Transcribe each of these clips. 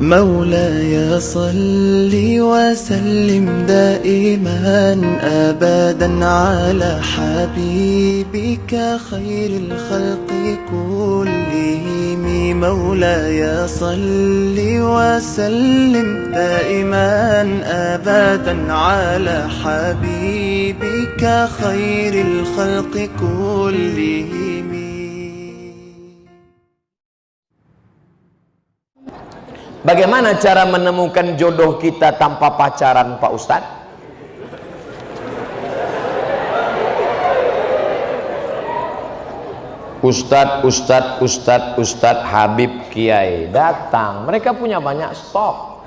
مولاي صل وسلم دائما أبدا على حبيبك خير الخلق كلهم. مولاي صل وسلم دائما أبدا على حبيبك خير الخلق كلهم. Bagaimana cara menemukan jodoh kita tanpa pacaran, Pak Ustadz? Ustadz Habib Kiai datang. Mereka punya banyak stok.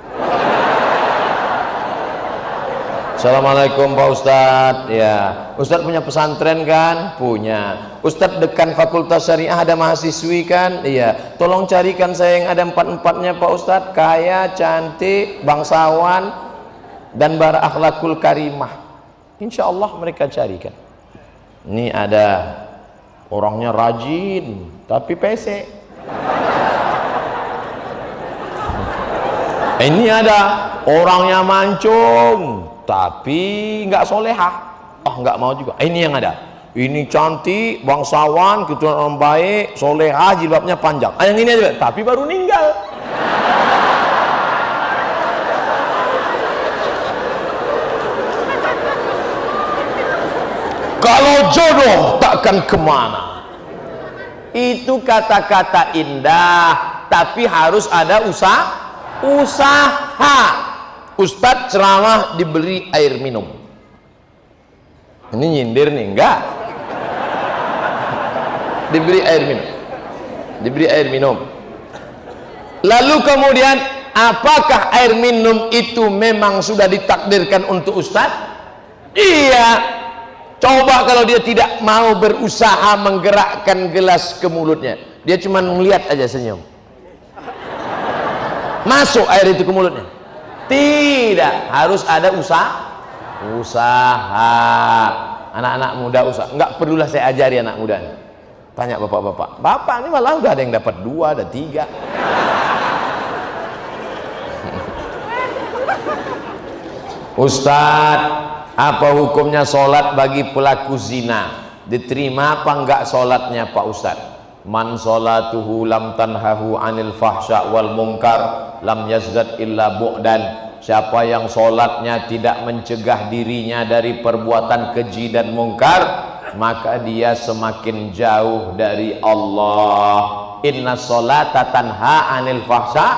Assalamualaikum Pak Ustadz. Ya, Ustadz punya pesantren kan? Punya. Ustadz dekan Fakultas Syariah ada mahasiswi kan? Iya. Tolong carikan saya yang ada empat-empatnya Pak Ustadz. Kaya, cantik, bangsawan, dan berakhlakul karimah. Insya Allah mereka carikan. Ini ada orangnya rajin, tapi PC. Ini ada orangnya mancung, tapi nggak solehah. Oh, nggak mau juga. Ini yang ada. Ini cantik, bangsawan, keturunan orang baik, solehah, jilbabnya panjang. Yang ini aja, tapi baru meninggal. Kalau jodoh takkan kemana. Itu kata-kata indah, tapi harus ada usaha. Ustadz ceramah diberi air minum. Ini nyindir nih, enggak? Diberi air minum. Lalu kemudian, apakah air minum itu memang sudah ditakdirkan untuk Ustadz? Iya. Coba kalau dia tidak mau berusaha menggerakkan gelas ke mulutnya, dia cuma melihat aja senyum, masuk air itu ke mulutnya? Tidak, harus ada usaha. Anak-anak muda usaha. Enggak perlulah saya ajari anak muda. Tanya bapak-bapak. Bapak ini malah udah ada yang dapat 2, ada 3. Ustadz, apa hukumnya sholat bagi pelaku zina? Diterima apa enggak sholatnya Pak Ustadz? Man sholatuhu lam tanhahu anil fahsya wal munkar lam yazdad illa bu'dan. Siapa yang sholatnya tidak mencegah dirinya dari perbuatan keji dan mungkar, maka dia semakin jauh dari Allah. Inna sholata tanha anil fahsya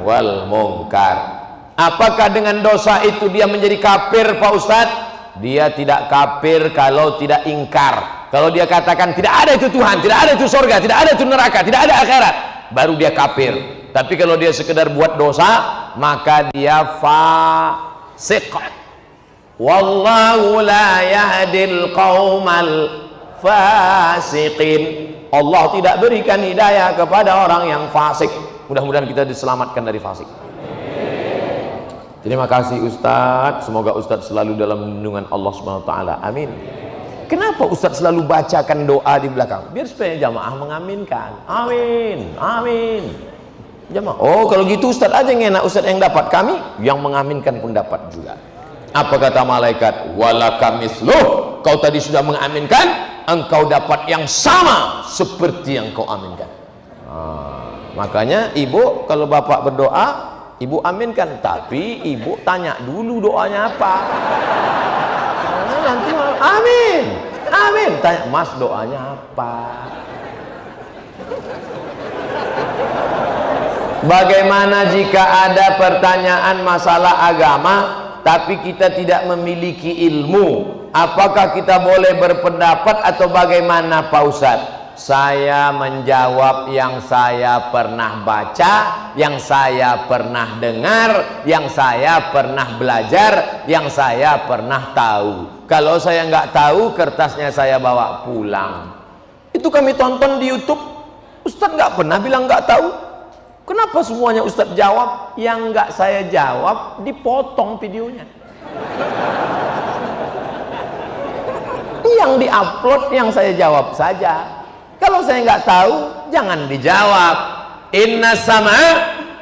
wal munkar. Apakah dengan dosa itu dia menjadi kafir Pak Ustadz? Dia tidak kafir kalau tidak ingkar. Kalau dia katakan tidak ada itu Tuhan, tidak ada itu surga, tidak ada itu neraka, tidak ada akhirat, baru dia kafir. Tapi kalau dia sekedar buat dosa, maka dia fasik. Wallahu la yahdil qaumal fasiqin. Allah tidak berikan hidayah kepada orang yang fasik. Mudah-mudahan kita diselamatkan dari fasik. Terima kasih Ustadz. Semoga Ustadz selalu dalam lindungan Allah SWT. Amin. Kenapa Ustadz selalu bacakan doa di belakang? Biar supaya jamaah mengaminkan. Amin, amin. Jamaah, oh kalau gitu Ustadz aja yang enak, Ustadz yang dapat, kami yang mengaminkan pun dapat juga. Apa kata malaikat? Walaka misluh. Kau tadi sudah mengaminkan, engkau dapat yang sama seperti yang kau aminkan. Makanya ibu kalau bapak berdoa, ibu aminkan, tapi ibu tanya dulu doanya apa. Nanti amin, amin. Tanya, Mas doanya apa? Bagaimana jika ada pertanyaan masalah agama, tapi kita tidak memiliki ilmu? Apakah kita boleh berpendapat atau bagaimana Pak Ustadz? Saya menjawab yang saya pernah baca, yang saya pernah dengar, yang saya pernah belajar, yang saya pernah tahu. Kalau saya nggak tahu, kertasnya saya bawa pulang. Itu kami tonton di YouTube. Ustadz nggak pernah bilang nggak tahu. Kenapa semuanya Ustadz jawab? Yang nggak saya jawab dipotong videonya. Yang diupload yang saya jawab saja. Kalau saya nggak tahu, jangan dijawab. Inna sama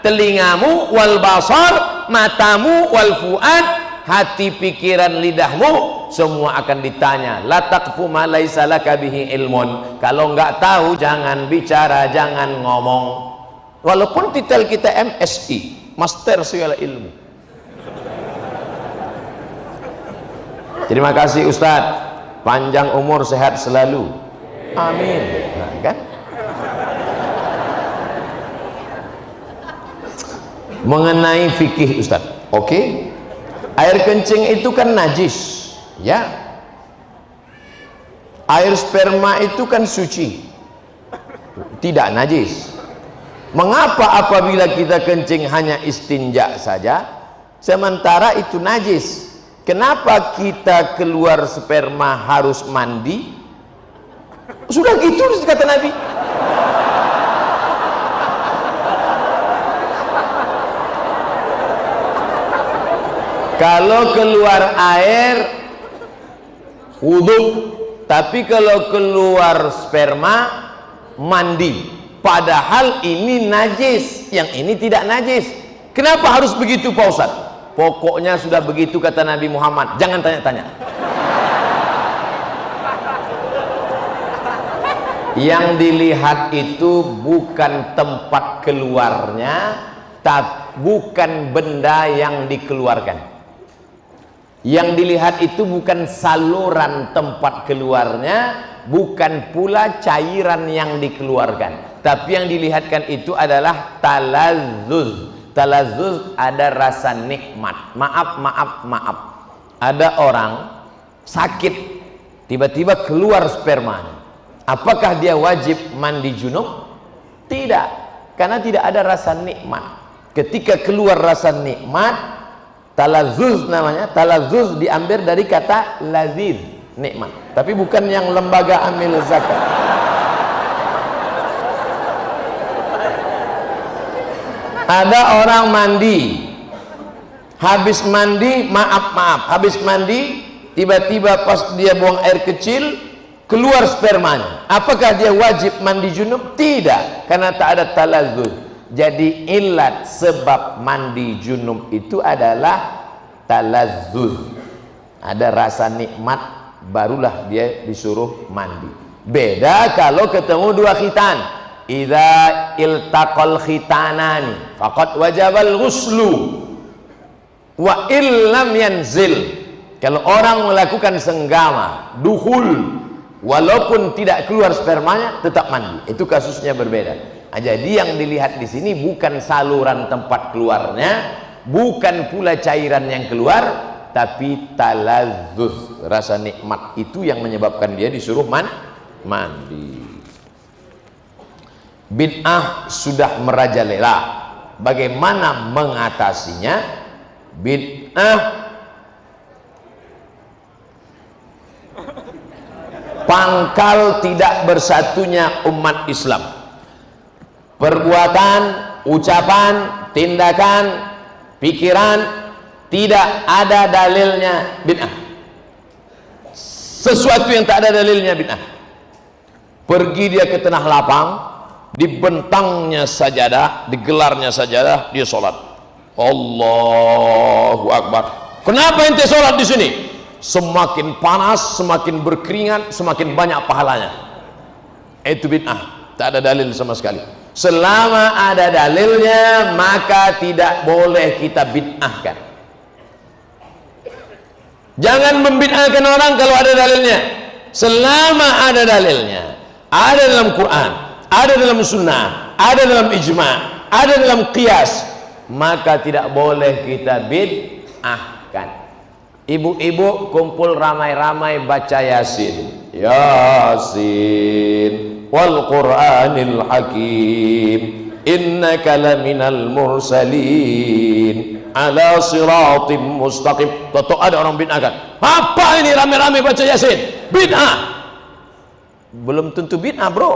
telingamu, wal basar, matamu, wal fuad, hati, pikiran, lidahmu, semua akan ditanya. La taqfu ma laisa laka bihi ilmun. Kalau nggak tahu jangan bicara, jangan ngomong. Walaupun titel kita MSI, Master Segala Ilmu. Terima kasih Ustadz, panjang umur, sehat selalu, amin. Nah, kan? Mengenai fikih Ustadz, oke, air kencing itu kan najis, ya. Air sperma itu kan suci, tidak najis. Mengapa apabila kita kencing hanya istinja saja, sementara itu najis? Kenapa kita keluar sperma harus mandi? Sudah gitu kata Nabi. Kalau keluar air wudu, tapi kalau keluar sperma mandi. Padahal ini najis, yang ini tidak najis. Kenapa harus begitu Pak Ustadz? Pokoknya sudah begitu kata Nabi Muhammad, jangan tanya-tanya. Yang dilihat itu bukan tempat keluarnya, bukan benda yang dikeluarkan. Yang dilihat itu bukan saluran tempat keluarnya, bukan pula cairan yang dikeluarkan, tapi yang dilihatkan itu adalah talazzuz. Talazzuz ada rasa nikmat. Maaf. Ada orang sakit, tiba-tiba keluar spermanya. Apakah dia wajib mandi junub? Tidak, karena tidak ada rasa nikmat. Ketika keluar rasa nikmat, talazzuz namanya. Talazzuz diambil dari kata laziz, nikmat, tapi bukan yang lembaga amil zakat. Ada orang mandi, habis mandi, habis mandi, tiba-tiba pas dia buang air kecil, keluar spermanya. Apakah dia wajib mandi junub? Tidak, karena tak ada talazzuz. Jadi ilat sebab mandi junub itu adalah talazzuz. Ada rasa nikmat, barulah dia disuruh mandi. Beda kalau ketemu dua khitan. Idza iltaqal khitanani faqad wajabal ghuslu wa illam yanzil. Kalau orang melakukan senggama, dukhul, walaupun tidak keluar spermanya tetap mandi. Itu kasusnya berbeda. Nah, jadi yang dilihat di sini bukan saluran tempat keluarnya, bukan pula cairan yang keluar, tapi talazzuz, rasa nikmat itu yang menyebabkan dia disuruh mandi. Bid'ah sudah merajalela. Bagaimana mengatasinya? Bid'ah pangkal tidak bersatunya umat Islam. Perbuatan, ucapan, tindakan, pikiran tidak ada dalilnya bid'ah. Sesuatu yang tak ada dalilnya bid'ah. Pergi dia ke tanah lapang, dibentangnya sajadah, digelarnya sajadah, dia sholat. Allahu Akbar. Kenapa ente sholat di sini? Semakin panas, semakin berkeringat, semakin banyak pahalanya. Itu bid'ah, tak ada dalil sama sekali. Selama ada dalilnya, maka tidak boleh kita bid'ahkan. Jangan membid'ahkan orang kalau ada dalilnya. Selama ada dalilnya, ada dalam Quran, ada dalam sunnah, ada dalam ijma', ada dalam qiyas, maka tidak boleh kita bid'ahkan. Ibu-ibu kumpul ramai-ramai baca Yasin. Yasin wal Qur'anil Hakim, innaka laminal mursalin ala siratim mustaqim. Toto ada orang bid'ahkan. Apa ini ramai-ramai baca Yasin? Bid'ah. Belum tentu bid'ah, bro,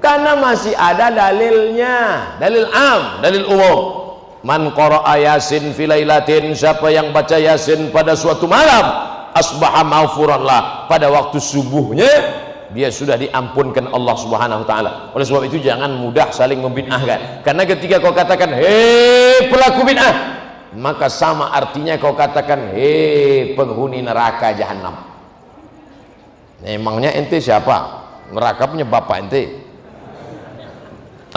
karena masih ada dalilnya, dalil am, dalil umum. Man qara'a Yasin fi lailatin, siapa yang baca Yasin pada suatu malam, asbaha maghfuran lah, pada waktu subuhnya dia sudah diampunkan Allah Subhanahu wa taala. Oleh sebab itu jangan mudah saling membid'ahkan, karena ketika kau katakan hei pelaku bid'ah, maka sama artinya kau katakan hei penghuni neraka jahanam. Emangnya ente siapa? Neraka punya bapak ente.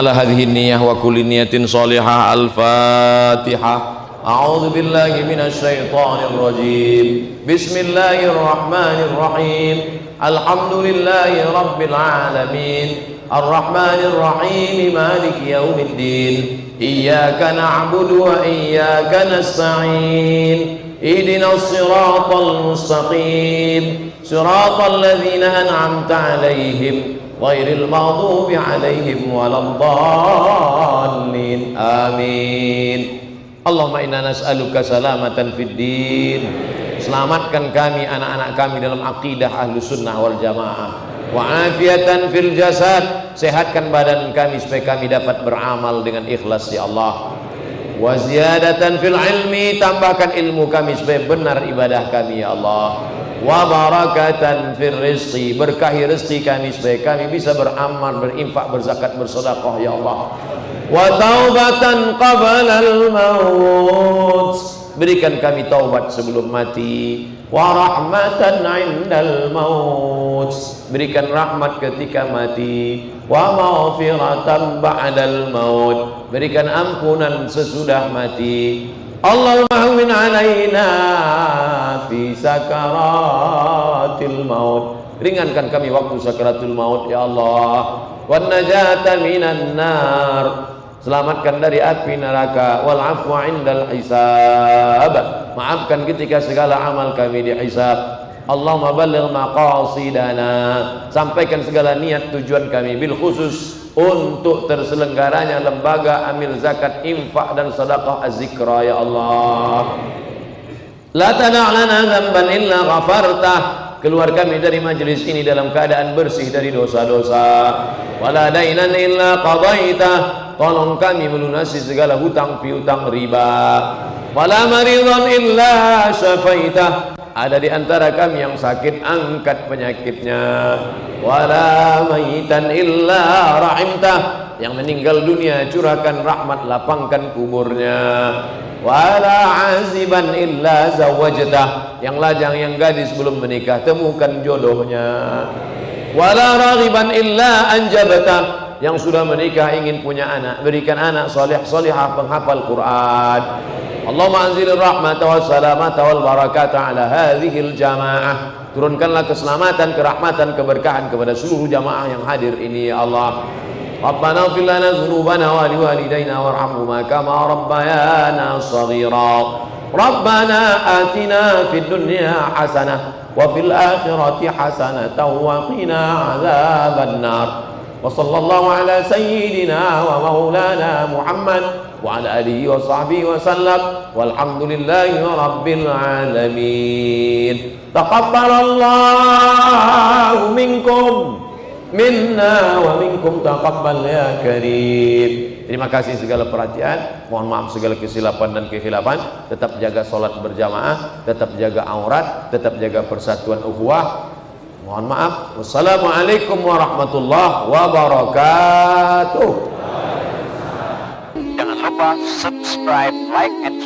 Ala hadhihi niyyah wa kulli niyatin shalihah. Al-Fatihah. A'udzu billahi minasy syaithanir rajim. Bismillahirrahmanirrahim. Alhamdulillahi rabbil alamin. Arrahmanir rahim. Maliki yaumiddin. Iyyaka na'budu wa iyyaka nasta'in. Ihdinas siratal mustaqim. Siratal ladzina an'amta 'alaihim ghairil maghdubi 'alaihim waladdallin. Amin. Allahumma inna nas'aluka salamatan fid din. Selamatkan kami, anak-anak kami dalam akidah Ahlus Sunnah wal Jamaah. Wa afiatan fil jasad. Sehatkan badan kami supaya kami dapat beramal dengan ikhlas ya Allah. Wa ziyadatan fil ilmi. Tambahkan ilmu kami supaya benar ibadah kami ya Allah. Wa barakatan fil rizqi. Berkahi rezeki kami supaya kami bisa beramal, berinfak, berzakat, bersedekah ya Allah. Wa taubatan qabla al-maut. Berikan kami taubat sebelum mati. Wa rahmatan 'indal maut. Berikan rahmat ketika mati. Wa maghfiratan ba'dal maut. Berikan ampunan sesudah mati. Allahumma hawwin 'alaina fi sakaratil maut. Ringankan kami waktu sakaratul maut ya Allah. Wan najata minan nar. Selamatkan dari api neraka. Wal afwa indal hisab. Maafkan ketika segala amal kami dihisab. Allahumma balligh maqasidana. Sampaikan segala niat tujuan kami, bil khusus untuk terselenggaranya lembaga amil zakat, infak dan sedekah az-zikra ya Allah. La tada' lana dzamban illa ghafartah. Keluar kami dari majelis ini dalam keadaan bersih dari dosa-dosa. Wala dainan illa qadaitah. Tolong kami melunasi segala hutang piutang riba. Wala maridan illa syafaitah. Ada di antara kami yang sakit, angkat penyakitnya. Wala mayitan illa rahimtah. Yang meninggal dunia, curahkan rahmat, lapangkan kuburnya. Wala aziban illa zawajtah. Yang lajang, yang gadis belum menikah, temukan jodohnya. Wala raghiban illa anjabtah. Yang sudah menikah ingin punya anak, berikan anak soleh solehah penghafal Quran. Allahumma anzilir rahmata was salamata wal barakata ala hadhil jamaah. Turunkanlah keselamatan, kerahmatan, keberkahan kepada seluruh jamaah yang hadir ini ya Allah. Rabbana ighfir lana dzunubana wa liwalidayna warhamhuma kama rabbayana shaghira. Rabbana atina fid dunya hasanah wa fil akhirati hasanatan wa qina adzaban nar. Wa sallallahu ala sayyidina wa maulana Muhammad wa ala alihi wa sahbihi wa sallam walhamdulillahi rabbil alamin. Taqabbalallahu minkum minna wa minkum taqabbal ya karim. Terima kasih segala perhatian, mohon maaf segala kesilapan dan kekhilafan. Tetap jaga sholat berjamaah, tetap jaga aurat, tetap jaga persatuan ukhuwah. Mohon maaf. Wassalamualaikum warahmatullahi wabarakatuh. Jangan lupa subscribe, like, and